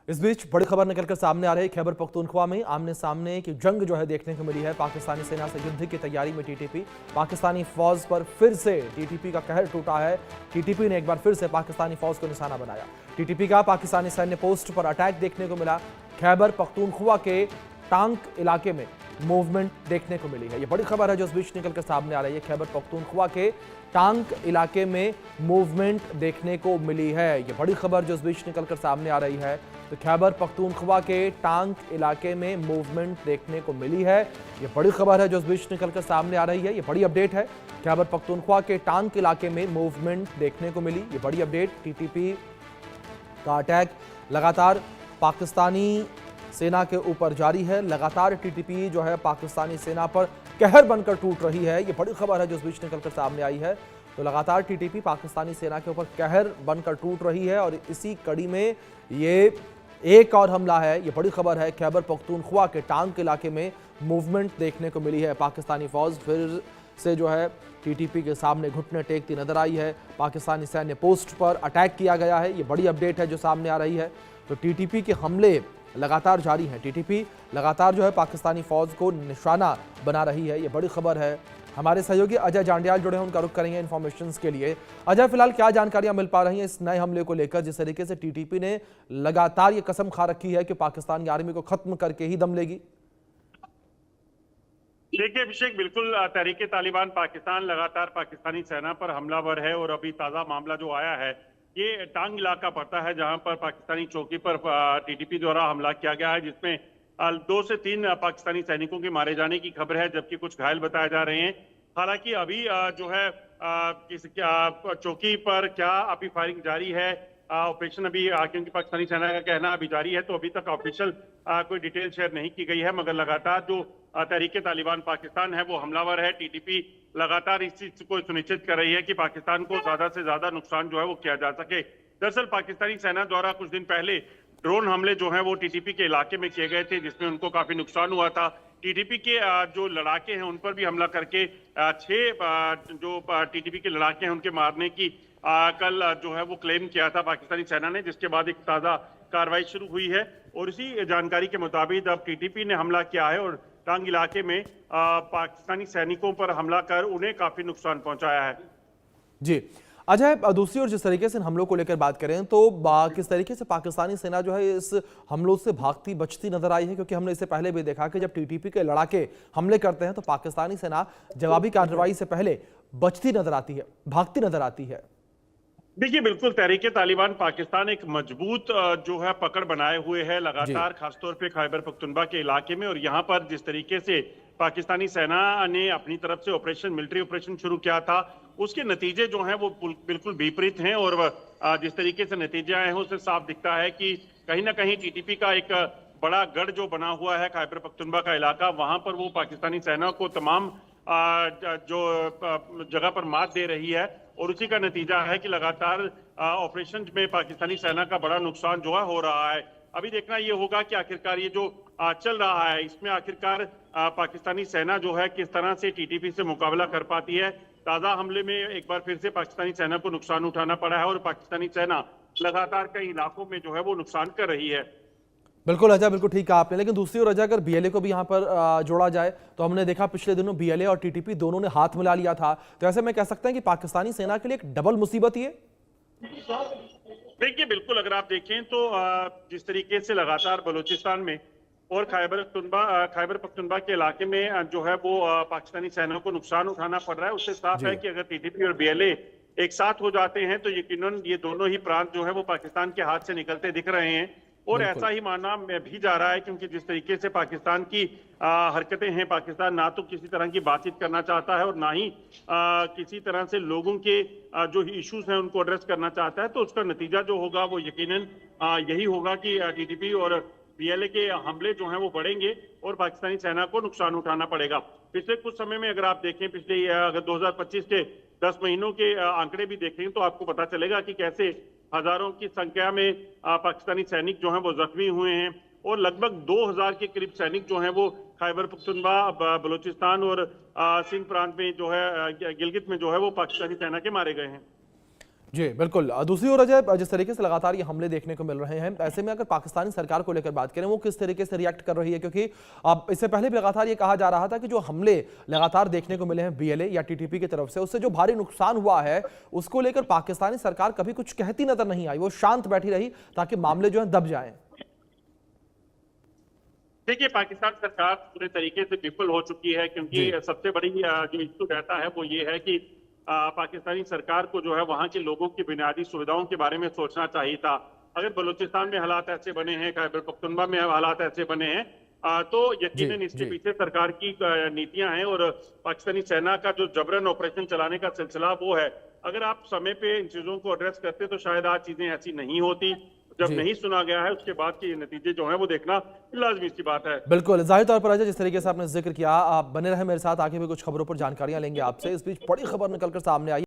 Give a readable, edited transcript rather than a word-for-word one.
इस बीच बड़ी खबर निकलकर सामने आ रही है। खैबर पख्तूनख्वा में आमने सामने की जंग जो है देखने को मिली है। पाकिस्तानी सेना से युद्ध की तैयारी में टीटीपी। पाकिस्तानी फौज पर फिर से टीटीपी का कहर टूटा है। टीटीपी ने एक बार फिर से पाकिस्तानी फौज को निशाना बनाया। टीटीपी का पाकिस्तानी सैन्य पोस्ट पर अटैक देखने को मिला। खैबर पख्तूनख्वा के टांक इलाके में मूवमेंट देखने को मिली है। यह बड़ी खबर है जो इस बीच निकलकर सामने आ रही है। खैबर पख्तूनख्वा के टांक इलाके में मूवमेंट देखने को मिली है। यह बड़ी खबर जो इस बीच निकलकर सामने आ रही है। तो खैबर पख्तूनख्वा के टांक इलाके में मूवमेंट देखने को मिली है। यह बड़ी खबर है जो इस बीच निकलकर सामने आ रही है। यह बड़ी अपडेट है। खैबर पख्तूनख्वा के टांक इलाके में मूवमेंट देखने को मिली। यह बड़ी अपडेट। टीटीपी का अटैक लगातार पाकिस्तानी सेना के ऊपर जारी है। लगातार टीटीपी जो है पाकिस्तानी सेना पर कहर बनकर टूट रही है। ये बड़ी खबर है जो इस बीच निकलकर सामने आई है। तो लगातार टीटीपी पाकिस्तानी सेना के ऊपर कहर बनकर टूट रही है और इसी कड़ी में ये एक और हमला है। ये बड़ी खबर है। खैबर पख्तूनख्वा के टांक इलाके में मूवमेंट देखने को मिली है। पाकिस्तानी फौज फिर से जो है टीटीपी के सामने घुटने टेकती नजर आई है। पाकिस्तानी सैन्य पोस्ट पर अटैक किया गया है। ये बड़ी अपडेट है जो सामने आ रही है। तो टीटीपी के हमले लगातार जारी हैं। टीटीपी लगातार जो है पाकिस्तानी फौज को निशाना बना रही है। ये बड़ी खबर है। हमारे सहयोगी अजय जांडियाल जुड़े हैं, उनका रुख करेंगे इन्फॉर्मेशन के लिए। अजय, फिलहाल क्या जानकारियां मिल पा रही हैं इस नए हमले को लेकर, जिस तरीके से टीटीपी ने लगातार ये कसम खा रखी है कि पाकिस्तान की आर्मी को खत्म करके ही दम लेगी? देखिए अभिषेक, बिल्कुल तहरीके तालिबान पाकिस्तान लगातार पाकिस्तानी सेना पर हमलावर है और अभी ताज़ा मामला जो आया है ये टांग इलाका पड़ता है जहां पर पाकिस्तानी चौकी पर टीटीपी द्वारा हमला किया गया है, जिसमें 2 से 3 पाकिस्तानी सैनिकों के मारे जाने की खबर है, जबकि कुछ घायल बताए जा रहे हैं। हालांकि अभी जो है किस चौकी पर क्या अभी फायरिंग जारी है, ऑपरेशन अभी क्योंकि पाकिस्तानी सेना का कहना अभी जारी है, तो अभी तक ऑफिशियल कोई डिटेल शेयर नहीं की गई है। मगर लगातार जो तहरीके तालिबान पाकिस्तान है वो हमलावर है। टीटीपी लगातार इस चीज को सुनिश्चित कर रही है कि पाकिस्तान को ज्यादा से ज्यादा नुकसान जो है वो किया जा सके। दरअसल पाकिस्तानी सेना द्वारा कुछ दिन पहले ड्रोन हमले जो है वो टीटीपी के इलाके में किए गए थे, जिसमें उनको काफी नुकसान हुआ था। टीटीपी के जो लड़ाके हैं उन पर भी हमला करके 6 जो टीटीपी के लड़ाके हैं उनके मारने की कल जो है वो क्लेम किया था पाकिस्तानी सेना ने, जिसके बाद एक ताजा कार्रवाई शुरू हुई है। और इसी जानकारी के मुताबिक अब टीटीपी ने हमला किया है और टांग इलाके में पाकिस्तानी सैनिकों पर हमला कर उन्हें काफी नुकसान पहुंचाया है। जी अजय, दूसरी ओर जिस तरीके से इन हमलों को लेकर बात करें तो किस तरीके से पाकिस्तानी सेना जो है इस हमलों से भागती बचती नजर आई है? क्योंकि हमने इससे पहले भी देखा कि जब टीटीपी के लड़ाके हमले करते हैं तो पाकिस्तानी सेना जवाबी कार्रवाई से पहले बचती नजर आती है, भागती नजर आती है। देखिए बिल्कुल तहरीके तालिबान पाकिस्तान एक मजबूत जो है पकड़ बनाए हुए है लगातार, खासतौर पे खैबर पख्तूनख्वा के इलाके में। और यहाँ पर जिस तरीके से पाकिस्तानी सेना ने अपनी तरफ से मिलिट्री ऑपरेशन शुरू किया था, उसके नतीजे जो हैं वो बिल्कुल विपरीत हैं। और जिस तरीके से नतीजे आए हैं उससे साफ दिखता है कि कहीं ना कहीं टीटीपी का एक बड़ा गढ़ जो बना हुआ है खैबर पख्तूनख्वा का इलाका, वहां पर वो पाकिस्तानी सेना को तमाम जो जगह पर मात दे रही है। और उसी का नतीजा है कि लगातार ऑपरेशन में पाकिस्तानी सेना का बड़ा नुकसान जो है हो रहा है। अभी देखना ये होगा कि आखिरकार ये जो चल रहा है इसमें आखिरकार पाकिस्तानी सेना जो है किस तरह से टीटीपी से मुकाबला कर पाती है। ताजा हमले में एक बार फिर से पाकिस्तानी सेना को नुकसान उठाना पड़ा है और पाकिस्तानी सेना लगातार कई इलाकों में जो है वो नुकसान कर रही है। बिल्कुल अजय, बिल्कुल ठीक कहा आपने। लेकिन दूसरी ओर अजय, अगर बीएलए को भी यहाँ पर जोड़ा जाए तो हमने देखा पिछले दिनों बीएलए और टीटीपी दोनों ने हाथ मिला लिया था। तो ऐसे में कह सकते हैं कि पाकिस्तानी सेना के लिए एक डबल मुसीबत ये। देखिए बिल्कुल, अगर आप देखें तो जिस तरीके से लगातार बलूचिस्तान में और खैबर पख्तूनख्वा के इलाके में जो है वो पाकिस्तानी सेना को नुकसान उठाना पड़ रहा है, उससे साफ है कि अगर टीटीपी और बीएलए एक साथ हो जाते हैं तो यकीनन ये दोनों ही प्रांत जो है वो पाकिस्तान के हाथ से निकलते दिख रहे हैं। और ऐसा ही मानना भी जा रहा है, क्योंकि जिस तरीके से पाकिस्तान की हरकतें हैं, पाकिस्तान ना तो किसी तरह की बातचीत करना चाहता है और ना ही किसी तरह से लोगों के जो इश्यूज हैं उनको एड्रेस करना चाहता है। तो उसका नतीजा जो होगा वो यकीनन यही होगा कि टीटीपी और बीएलए के हमले जो हैं वो बढ़ेंगे और पाकिस्तानी सेना को नुकसान उठाना पड़ेगा। पिछले कुछ समय में अगर आप देखें, पिछले अगर 2025 के 10 महीनों के आंकड़े भी देखें तो आपको पता चलेगा कि कैसे हजारों की संख्या में पाकिस्तानी सैनिक जो हैं वो जख्मी हुए हैं और लगभग 2000 के करीब सैनिक जो हैं वो खैबर पख्तूनख्वा, बलूचिस्तान और सिंध प्रांत में जो है गिलगित में जो है वो पाकिस्तानी सेना के मारे गए हैं। जी बिल्कुल। दूसरी ओर अजय, जिस तरीके से लगातार ये हमले देखने को मिल रहे हैं, ऐसे में अगर पाकिस्तानी सरकार को लेकर बात करें, वो किस तरीके से रिएक्ट कर रही है? क्योंकि अब इससे पहले भी लगातार ये कहा जा रहा था कि जो हमले लगातार देखने को मिले हैं बीएलए या टीटीपी की तरफ से, उससे जो भारी नुकसान हुआ है उसको लेकर पाकिस्तानी सरकार कभी कुछ कहती नजर नहीं आई, वो शांत बैठी रही ताकि मामले जो है दब जाएं। देखिए, पाकिस्तान सरकार पूरे तरीके से विफल हो चुकी है, क्योंकि सबसे बड़ी जो इश्यू रहता है वो ये है कि पाकिस्तानी सरकार को जो है वहां के लोगों की बुनियादी सुविधाओं के बारे में सोचना चाहिए था। अगर बलूचिस्तान में हालात ऐसे बने हैं, खैबर पख्तूनख्वा में हालात ऐसे बने हैं, तो यकीनन इसके पीछे सरकार की नीतियां हैं और पाकिस्तानी सेना का जो जबरन ऑपरेशन चलाने का सिलसिला वो है। अगर आप समय पे इन चीजों को एड्रेस करते तो शायद आज चीजें ऐसी नहीं होती। जब नहीं सुना गया है उसके बाद के नतीजे जो है वो देखना लाजमी सी बात है। बिल्कुल, जाहिर तौर पर अजय, जिस तरीके से आपने जिक्र किया, आप बने रहे मेरे साथ, आगे भी कुछ खबरों पर जानकारियां लेंगे आपसे। इस बीच बड़ी खबर निकलकर सामने आई।